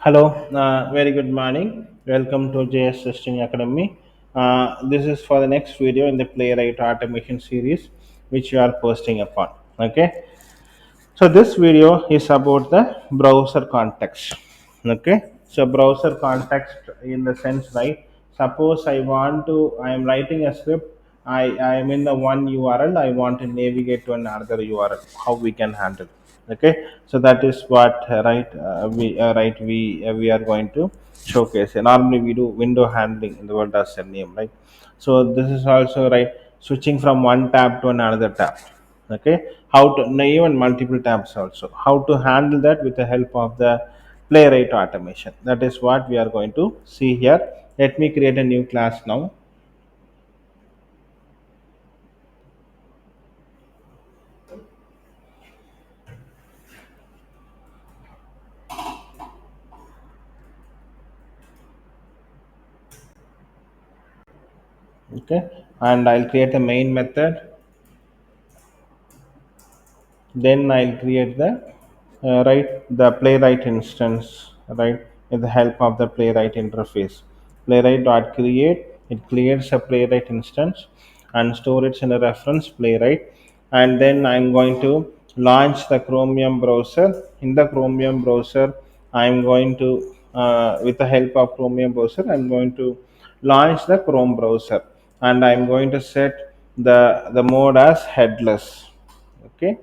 Hello, very good morning. Welcome to JS Testing Academy. This is for the next video in the Playwright automation series, which you are posting upon. Okay, so this video is about the browser context. Okay, so browser context in the sense, right? Suppose I am writing a script. I am in the one URL. I want to navigate to another URL. How we can handle? Okay, so that is what we are going to showcase. Normally we do window handling in the word as a name, right? So this is also right switching from one tab to another tab. Okay, how to even multiple tabs also, how to handle that with the help of the Playwright automation. That is what we are going to see here. Let me create a new class now. Okay, and I'll create a main method. Then I'll create the the Playwright instance, right, with the help of the Playwright interface. Playwright dot create, it creates a Playwright instance and store it in a reference Playwright. And then I'm going to launch the Chromium browser. In the Chromium browser, I'm going to with the help of Chromium browser, I'm going to launch the Chrome browser, and I'm going to set the mode as headless. Okay.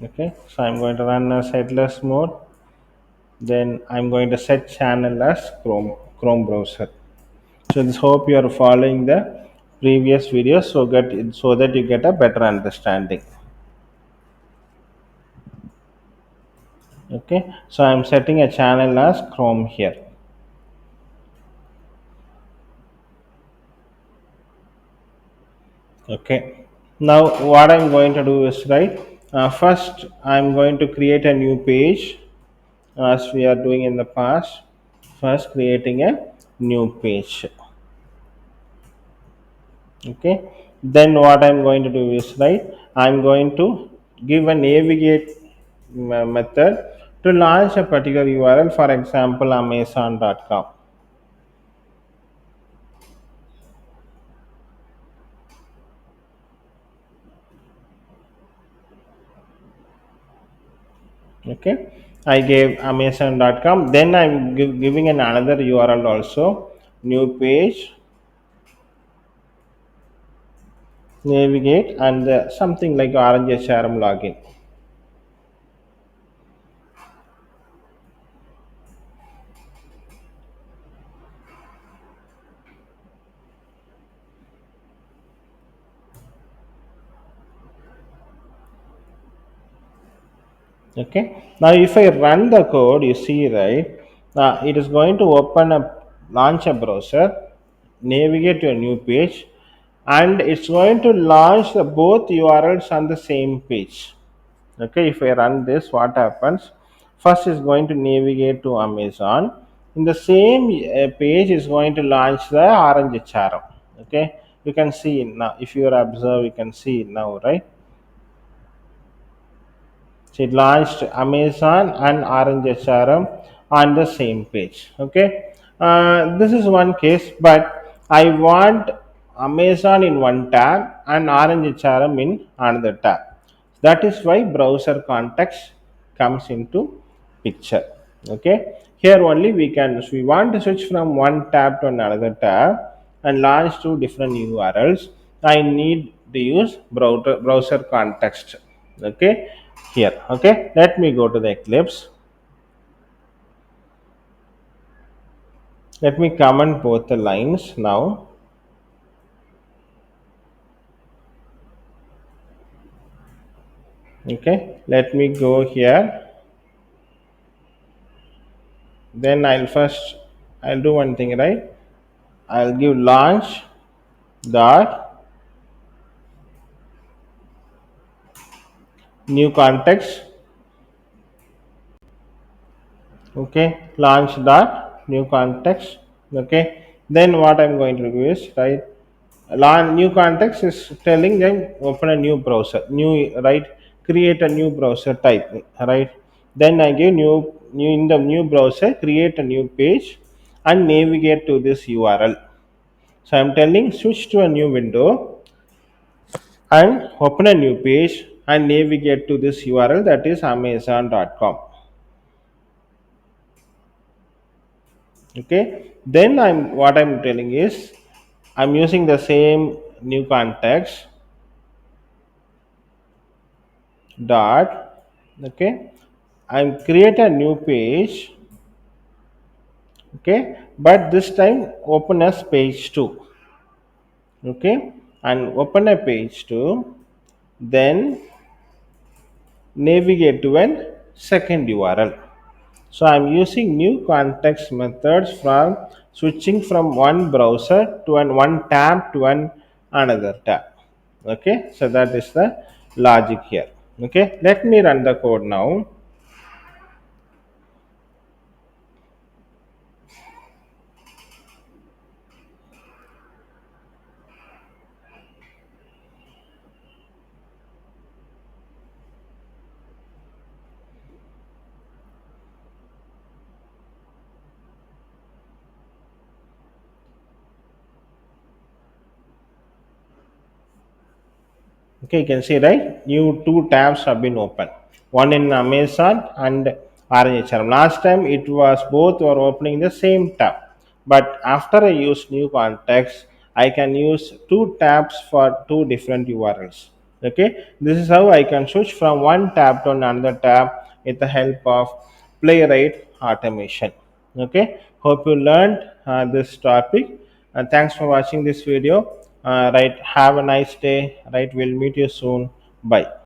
Okay, so I'm going to run as headless mode. Then I'm going to set channel as Chrome browser. So this hope you are following the previous videos, so that you get a better understanding. Okay, so I'm setting a channel as Chrome here. Okay, now what I'm going to do is, right, first I'm going to create a new page as we are doing in the past. First creating a new page. Okay, then what I'm going to do is, right, I'm going to give a navigate method to launch a particular URL, for example amazon.com. Okay, I gave amazon.com. Then I'm giving another URL also, new page, navigate, and something like orange HRM login. Okay, now if I run the code, you see, right, it is going to open a launch a browser, navigate to a new page, and it's going to launch the both URLs on the same page. Okay, if I run this, what happens? First is going to navigate to Amazon. In the same page is going to launch the orange HRM. Okay, you can see now. If you are observe, you can see now, right? So it launched Amazon and Orange HRM on the same page. Okay, this is one case, but I want Amazon in one tab and Orange HRM in another tab. That is why browser context comes into picture. Okay, here only we want to switch from one tab to another tab and launch two different URLs. I need to use browser context. Okay, here. Okay, let me go to the Eclipse. Let me comment both the lines now. Okay, let me go here. Then I'll do one thing, right. I'll give launch dot new context. Okay, launch dot new context. Okay, then what I'm going to do is, right, New context is telling them open a new browser, new, right, create a new browser type, right. Then I give new in the new browser, create a new page and navigate to this URL. So I'm telling switch to a new window and open a new page and navigate to this URL, that is amazon.com. Okay, then I'm telling is I'm using the same new context dot, okay, I'm create a new page, okay, but this time open as page 2, okay, and open a page 2, then navigate to an second URL. So I'm using new context methods from switching from one browser to an one tab to an another tab. Okay, so that is the logic here. Okay, let me run the code now. Okay, you can see, right, new two tabs have been opened, one in Amazon and RHRM. Last time it was both were opening the same tab, but after I use new context I can use two tabs for two different URLs. Okay, this is how I can switch from one tab to another tab with the help of Playwright automation. Okay, hope you learned this topic, and thanks for watching this video. Right, have a nice day. Right, we'll meet you soon. Bye.